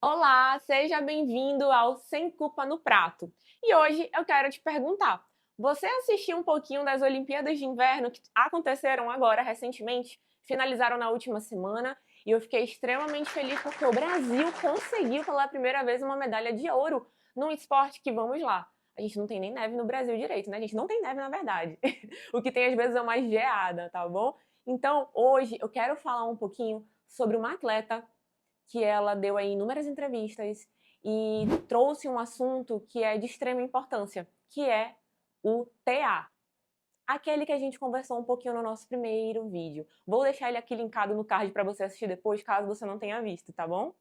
Olá, seja bem-vindo ao Sem Culpa no Prato. E hoje eu quero te perguntar: você assistiu um pouquinho das Olimpíadas de Inverno que aconteceram agora recentemente? Finalizaram na última semana e eu fiquei extremamente feliz porque o Brasil conseguiu pela primeira vez uma medalha de ouro num esporte que, vamos lá, a gente não tem nem neve no Brasil direito, né? A gente não tem neve, na verdade. O que tem às vezes é uma geada, tá bom? Então, hoje eu quero falar um pouquinho sobre uma atleta que ela deu aí inúmeras entrevistas e trouxe um assunto que é de extrema importância, que é o TA. Aquele que a gente conversou um pouquinho no nosso primeiro vídeo. Vou deixar ele aqui linkado no card para você assistir depois, caso você não tenha visto, tá bom?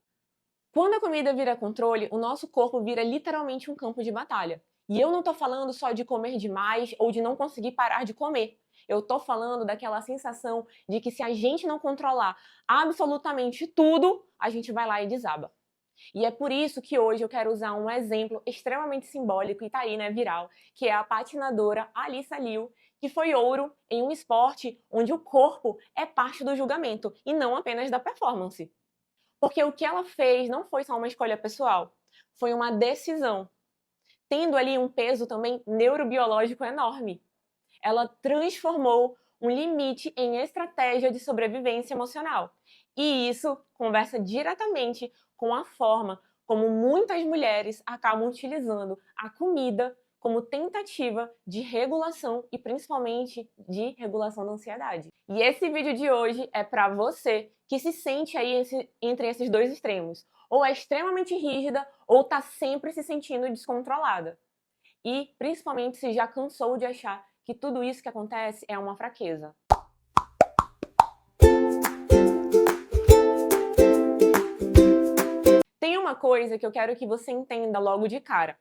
Quando a comida vira controle, o nosso corpo vira literalmente um campo de batalha. E eu não tô falando só de comer demais ou de não conseguir parar de comer. Eu tô falando daquela sensação de que se a gente não controlar absolutamente tudo, a gente vai lá e desaba. E é por isso que hoje eu quero usar um exemplo extremamente simbólico e tá aí, né, viral, que é a patinadora Alissa Liu, que foi ouro em um esporte onde o corpo é parte do julgamento e não apenas da performance. Porque o que ela fez não foi só uma escolha pessoal, foi uma decisão, tendo ali um peso também neurobiológico enorme. Ela transformou um limite em estratégia de sobrevivência emocional. E isso conversa diretamente com a forma como muitas mulheres acabam utilizando a comida como tentativa de regulação e principalmente de regulação da ansiedade. E esse vídeo de hoje é para você que se sente aí entre esses dois extremos, ou é extremamente rígida ou está sempre se sentindo descontrolada. E principalmente se já cansou de achar que tudo isso que acontece é uma fraqueza. Tem uma coisa que eu quero que você entenda logo de cara.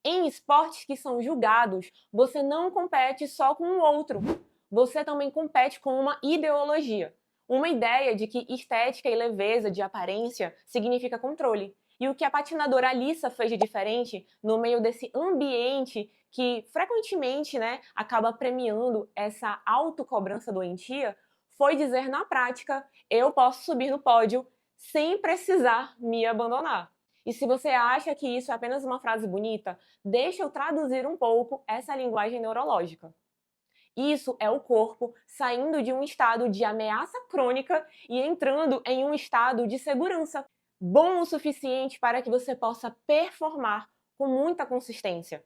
Em esportes que são julgados, você não compete só com o outro. Você também compete com uma ideologia. Uma ideia de que estética e leveza de aparência significa controle. E o que a patinadora Alissa fez de diferente no meio desse ambiente que frequentemente, né, acaba premiando essa autocobrança doentia, foi dizer na prática: eu posso subir no pódio sem precisar me abandonar. E se você acha que isso é apenas uma frase bonita, deixa eu traduzir um pouco essa linguagem neurológica. Isso é o corpo saindo de um estado de ameaça crônica e entrando em um estado de segurança, bom o suficiente para que você possa performar com muita consistência.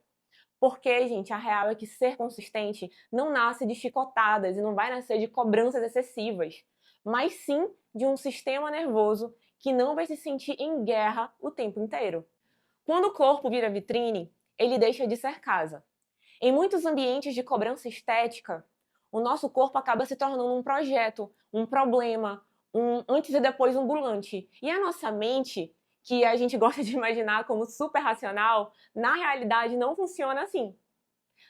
Porque, gente, a real é que ser consistente não nasce de chicotadas e não vai nascer de cobranças excessivas, mas sim de um sistema nervoso que não vai se sentir em guerra o tempo inteiro. Quando o corpo vira vitrine, ele deixa de ser casa. Em muitos ambientes de cobrança estética, o nosso corpo acaba se tornando um projeto, um problema, um antes e depois ambulante. E a nossa mente, que a gente gosta de imaginar como super racional, na realidade não funciona assim.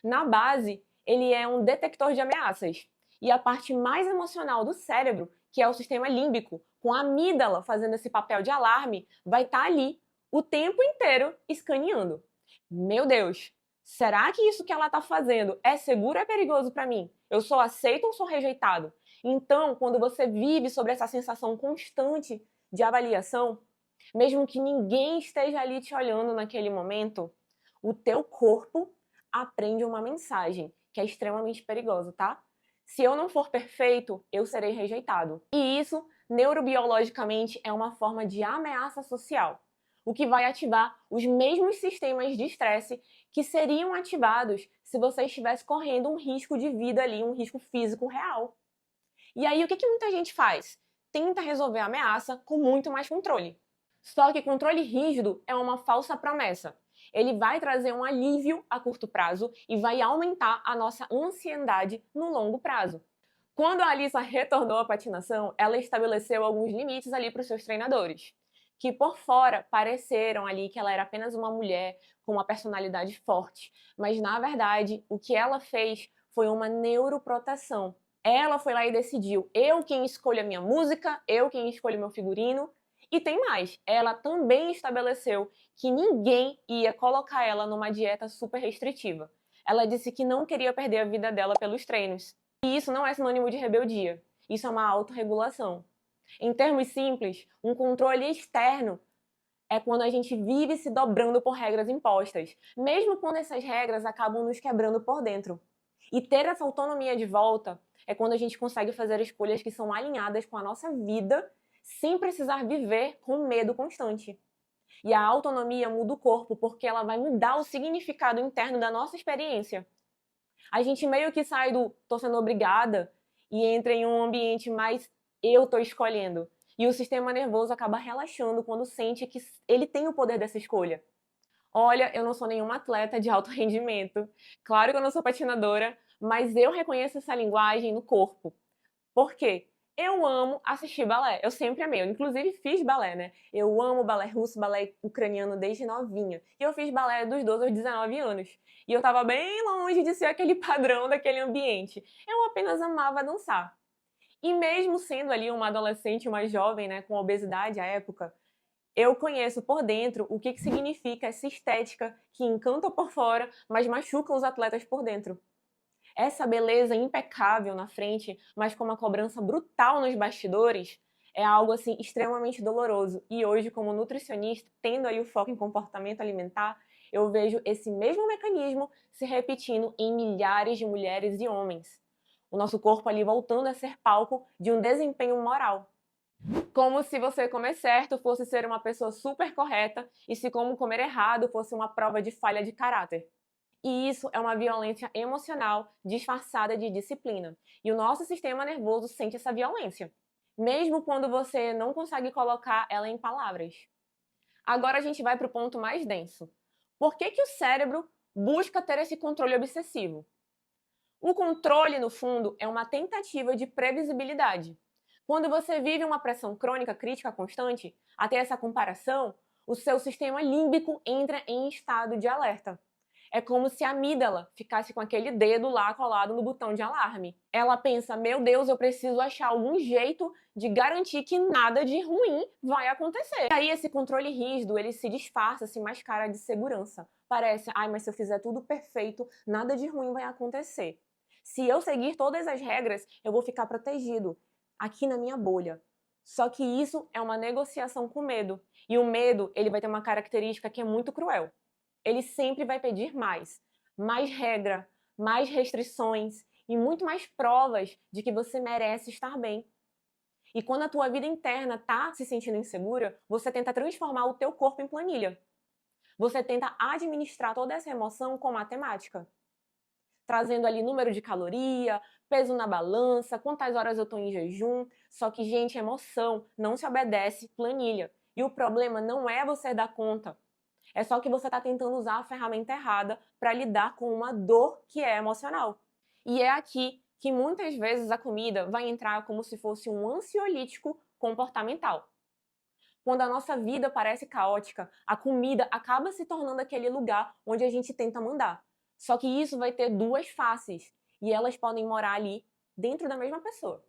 Na base, ele é um detector de ameaças. E a parte mais emocional do cérebro, que é o sistema límbico, com a amígdala fazendo esse papel de alarme, vai estar ali o tempo inteiro escaneando. Meu Deus, será que isso que ela está fazendo é seguro ou é perigoso para mim? Eu sou aceito ou sou rejeitado? Então, quando você vive sobre essa sensação constante de avaliação, mesmo que ninguém esteja ali te olhando naquele momento, o teu corpo aprende uma mensagem que é extremamente perigosa, tá? Se eu não for perfeito, eu serei rejeitado. E isso, neurobiologicamente, é uma forma de ameaça social, o que vai ativar os mesmos sistemas de estresse que seriam ativados se você estivesse correndo um risco de vida ali, um risco físico real. E aí, o que muita gente faz? Tenta resolver a ameaça com muito mais controle. Só que controle rígido é uma falsa promessa. Ele vai trazer um alívio a curto prazo e vai aumentar a nossa ansiedade no longo prazo. Quando a Alissa retornou à patinação, ela estabeleceu alguns limites ali para os seus treinadores, que por fora pareceram ali que ela era apenas uma mulher com uma personalidade forte, mas na verdade o que ela fez foi uma neuroproteção. Ela foi lá e decidiu: eu quem escolho a minha música, eu quem escolho o meu figurino. E tem mais, ela também estabeleceu que ninguém ia colocar ela numa dieta super restritiva. Ela disse que não queria perder a vida dela pelos treinos. E isso não é sinônimo de rebeldia. Isso é uma autorregulação. Em termos simples, um controle externo é quando a gente vive se dobrando por regras impostas, mesmo quando essas regras acabam nos quebrando por dentro. E ter essa autonomia de volta é quando a gente consegue fazer escolhas que são alinhadas com a nossa vida, sem precisar viver com medo constante. E a autonomia muda o corpo porque ela vai mudar o significado interno da nossa experiência. A gente meio que sai do tô sendo obrigada e entra em um ambiente mais eu tô escolhendo. E o sistema nervoso acaba relaxando quando sente que ele tem o poder dessa escolha. Olha, eu não sou nenhuma atleta de alto rendimento. Claro que eu não sou patinadora, mas eu reconheço essa linguagem no corpo. Por quê? Eu amo assistir balé. Eu sempre amei. Eu, inclusive, fiz balé, né? Eu amo balé russo, balé ucraniano desde novinha. E eu fiz balé dos 12 aos 19 anos. E eu tava bem longe de ser aquele padrão daquele ambiente. Eu apenas amava dançar. E mesmo sendo ali uma adolescente, uma jovem, né, com obesidade à época, eu conheço por dentro o que significa essa estética que encanta por fora, mas machuca os atletas por dentro. Essa beleza impecável na frente, mas com uma cobrança brutal nos bastidores, é algo assim extremamente doloroso. E hoje, como nutricionista, tendo aí o foco em comportamento alimentar, eu vejo esse mesmo mecanismo se repetindo em milhares de mulheres e homens. O nosso corpo ali voltando a ser palco de um desempenho moral. Como se você comer certo fosse ser uma pessoa super correta e se como comer errado fosse uma prova de falha de caráter. E isso é uma violência emocional disfarçada de disciplina. E o nosso sistema nervoso sente essa violência, mesmo quando você não consegue colocar ela em palavras. Agora a gente vai para o ponto mais denso. Por que o cérebro busca ter esse controle obsessivo? O controle, no fundo, é uma tentativa de previsibilidade. Quando você vive uma pressão crônica crítica constante, até essa comparação, o seu sistema límbico entra em estado de alerta. É como se a amígdala ficasse com aquele dedo lá colado no botão de alarme. Ela pensa, meu Deus, eu preciso achar algum jeito de garantir que nada de ruim vai acontecer. E aí esse controle rígido, ele se disfarça, se mascara de segurança. Parece, ai, mas se eu fizer tudo perfeito, nada de ruim vai acontecer. Se eu seguir todas as regras, eu vou ficar protegido aqui na minha bolha. Só que isso é uma negociação com medo. E o medo, ele vai ter uma característica que é muito cruel. Ele sempre vai pedir mais regra, mais restrições e muito mais provas de que você merece estar bem. E quando a tua vida interna tá se sentindo insegura, você tenta transformar o teu corpo em planilha. Você tenta administrar toda essa emoção com matemática. Trazendo ali número de caloria, peso na balança, quantas horas eu tô em jejum. Só que, gente, emoção não se obedece planilha. E o problema não é você dar conta. É só que você está tentando usar a ferramenta errada para lidar com uma dor que é emocional. E é aqui que muitas vezes a comida vai entrar como se fosse um ansiolítico comportamental. Quando a nossa vida parece caótica, a comida acaba se tornando aquele lugar onde a gente tenta mandar. Só que isso vai ter duas faces e elas podem morar ali dentro da mesma pessoa.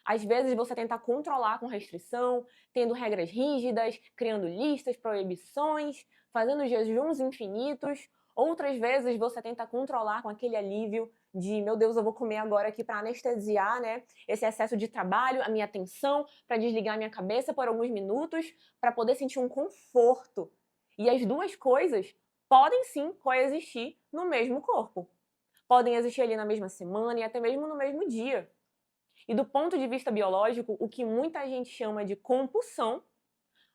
Às vezes você tenta controlar com restrição, tendo regras rígidas, criando listas, proibições, fazendo jejuns infinitos. Outras vezes você tenta controlar com aquele alívio de, meu Deus, eu vou comer agora aqui para anestesiar, né, esse excesso de trabalho, a minha atenção, para desligar a minha cabeça por alguns minutos, para poder sentir um conforto. E as duas coisas podem sim coexistir no mesmo corpo. Podem existir ali na mesma semana e até mesmo no mesmo dia. E do ponto de vista biológico, o que muita gente chama de compulsão,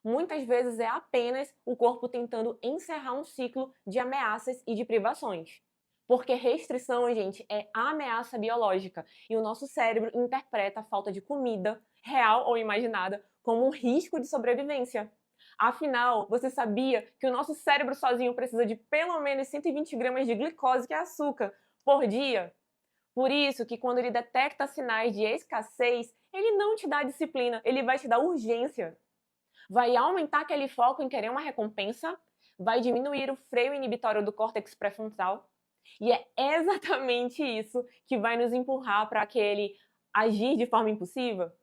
muitas vezes é apenas o corpo tentando encerrar um ciclo de ameaças e de privações. Porque restrição, gente, é ameaça biológica e o nosso cérebro interpreta a falta de comida, real ou imaginada, como um risco de sobrevivência. Afinal, você sabia que o nosso cérebro sozinho precisa de pelo menos 120 gramas de glicose, que é açúcar, por dia? Por isso que quando ele detecta sinais de escassez, ele não te dá disciplina, ele vai te dar urgência. Vai aumentar aquele foco em querer uma recompensa, vai diminuir o freio inibitório do córtex pré-frontal, e é exatamente isso que vai nos empurrar para aquele agir de forma impulsiva.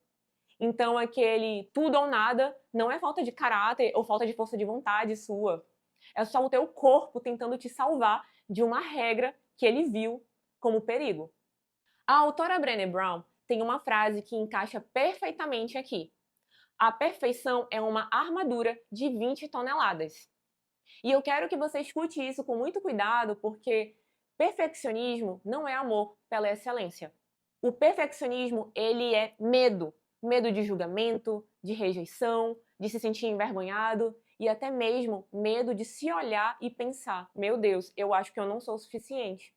Então, aquele tudo ou nada não é falta de caráter ou falta de força de vontade sua. É só o teu corpo tentando te salvar de uma regra que ele viu como perigo. A autora Brené Brown tem uma frase que encaixa perfeitamente aqui. A perfeição é uma armadura de 20 toneladas. E eu quero que você escute isso com muito cuidado, porque perfeccionismo não é amor pela excelência. O perfeccionismo, ele é medo. Medo de julgamento, de rejeição, de se sentir envergonhado e até mesmo medo de se olhar e pensar: meu Deus, eu acho que eu não sou o suficiente.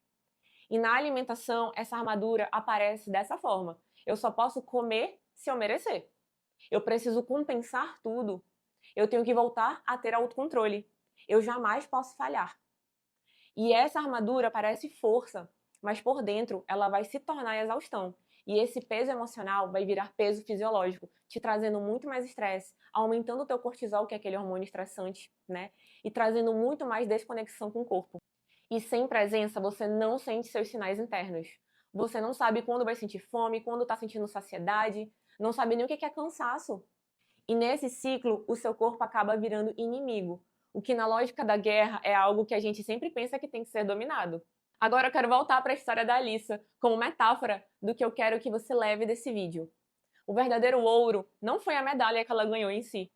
E na alimentação, essa armadura aparece dessa forma: eu só posso comer se eu merecer. Eu preciso compensar tudo. Eu tenho que voltar a ter autocontrole. Eu jamais posso falhar. E essa armadura parece força, mas por dentro ela vai se tornar exaustão. E esse peso emocional vai virar peso fisiológico, te trazendo muito mais estresse, aumentando o teu cortisol, que é aquele hormônio estressante, né? E trazendo muito mais desconexão com o corpo. E sem presença, você não sente seus sinais internos. Você não sabe quando vai sentir fome, quando está sentindo saciedade, não sabe nem o que é cansaço. E nesse ciclo, o seu corpo acaba virando inimigo, o que na lógica da guerra é algo que a gente sempre pensa que tem que ser dominado. Agora eu quero voltar para a história da Alissa, como metáfora do que eu quero que você leve desse vídeo. O verdadeiro ouro não foi a medalha que ela ganhou em si,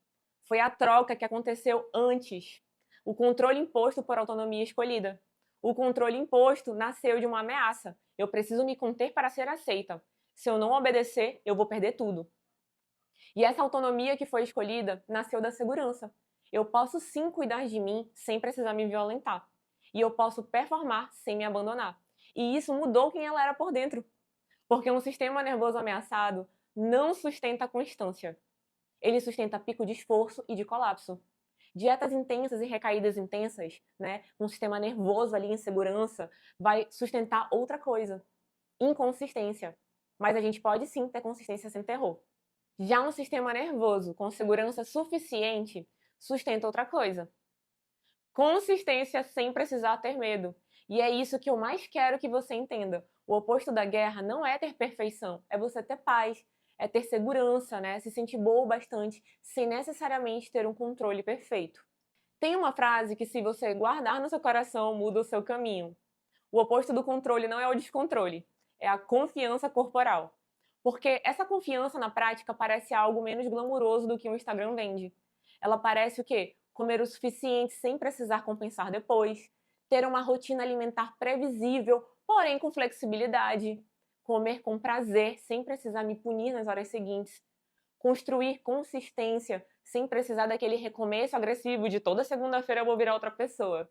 foi a troca que aconteceu antes, o controle imposto por autonomia escolhida. O controle imposto nasceu de uma ameaça. Eu preciso me conter para ser aceita. Se eu não obedecer, eu vou perder tudo. E essa autonomia que foi escolhida nasceu da segurança. Eu posso sim cuidar de mim sem precisar me violentar. E eu posso performar sem me abandonar. E isso mudou quem ela era por dentro. Porque um sistema nervoso ameaçado não sustenta a constância. Ele sustenta pico de esforço e de colapso. Dietas intensas e recaídas intensas, né, um sistema nervoso ali em segurança, vai sustentar outra coisa, inconsistência. Mas a gente pode sim ter consistência sem terror. Já um sistema nervoso com segurança suficiente sustenta outra coisa. Consistência sem precisar ter medo. E é isso que eu mais quero que você entenda. O oposto da guerra não é ter perfeição, é você ter paz, é ter segurança, né? Se sentir boa bastante, sem necessariamente ter um controle perfeito. Tem uma frase que, se você guardar no seu coração, muda o seu caminho. O oposto do controle não é o descontrole, é a confiança corporal. Porque essa confiança na prática parece algo menos glamuroso do que o Instagram vende. Ela parece o quê? Comer o suficiente sem precisar compensar depois, ter uma rotina alimentar previsível, porém com flexibilidade, comer com prazer sem precisar me punir nas horas seguintes, construir consistência sem precisar daquele recomeço agressivo de toda segunda-feira eu vou virar outra pessoa.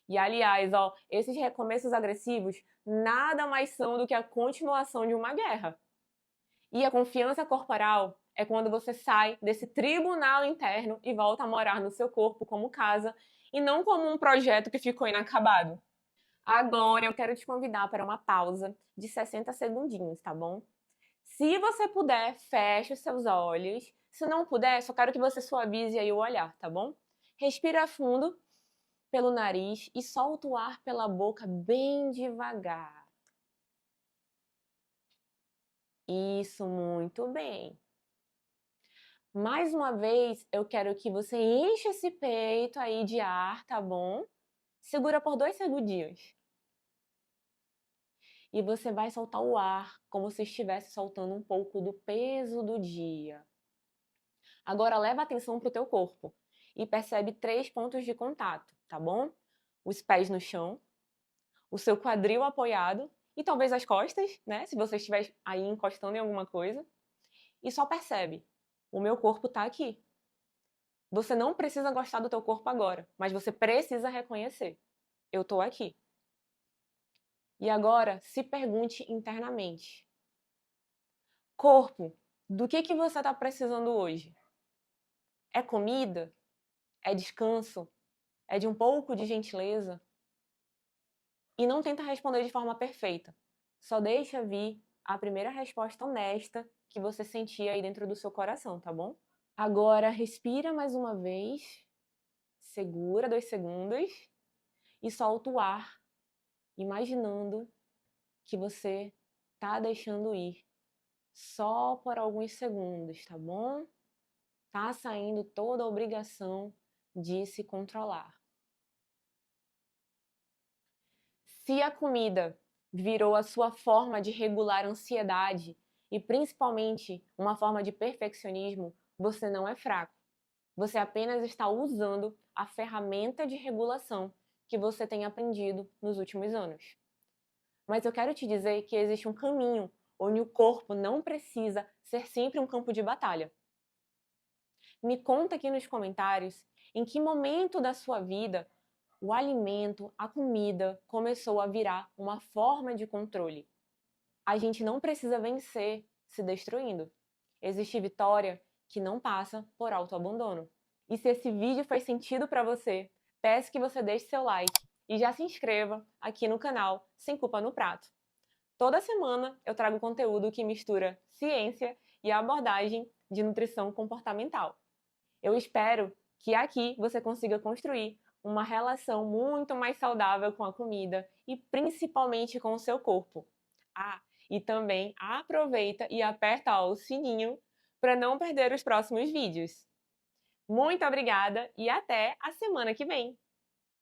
E aliás, ó, esses recomeços agressivos nada mais são do que a continuação de uma guerra. E a confiança corporal é quando você sai desse tribunal interno e volta a morar no seu corpo como casa e não como um projeto que ficou inacabado. Agora eu quero te convidar para uma pausa de 60 segundinhos, tá bom? Se você puder, feche os seus olhos. Se não puder, só quero que você suavize aí o olhar, tá bom? Respira fundo pelo nariz e solta o ar pela boca bem devagar. Isso, muito bem. Mais uma vez, eu quero que você encha esse peito aí de ar, tá bom? Segura por 2 segundinhos. E você vai soltar o ar como se estivesse soltando um pouco do peso do dia. Agora leva a atenção para o teu corpo e percebe 3 pontos de contato, tá bom? Os pés no chão, o seu quadril apoiado e talvez as costas, né? Se você estiver aí encostando em alguma coisa. E só percebe, o meu corpo tá aqui. Você não precisa gostar do teu corpo agora, mas você precisa reconhecer. Eu tô aqui. E agora, se pergunte internamente. Corpo, do que você tá precisando hoje? É comida? É descanso? É de um pouco de gentileza? E não tenta responder de forma perfeita. Só deixa vir a primeira resposta honesta que você sentir aí dentro do seu coração, tá bom? Agora respira mais uma vez, segura 2 segundos e solta o ar, imaginando que você tá deixando ir só por alguns segundos, tá bom? Tá saindo toda a obrigação de se controlar. Se a comida virou a sua forma de regular a ansiedade e principalmente uma forma de perfeccionismo, Você não é fraco. Você apenas está usando a ferramenta de regulação que você tem aprendido nos últimos anos. Mas eu quero te dizer que existe um caminho onde o corpo não precisa ser sempre um campo de batalha. Me conta aqui nos comentários em que momento da sua vida o alimento, a comida, começou a virar uma forma de controle. A gente não precisa vencer se destruindo. Existe vitória que não passa por autoabandono. E se esse vídeo faz sentido para você, peço que você deixe seu like e já se inscreva aqui no canal Sem Culpa no Prato. Toda semana eu trago conteúdo que mistura ciência e a abordagem de nutrição comportamental. Eu espero que aqui você consiga construir uma relação muito mais saudável com a comida e principalmente com o seu corpo. Ah, e também aproveita e aperta o sininho para não perder os próximos vídeos. Muito obrigada e até a semana que vem!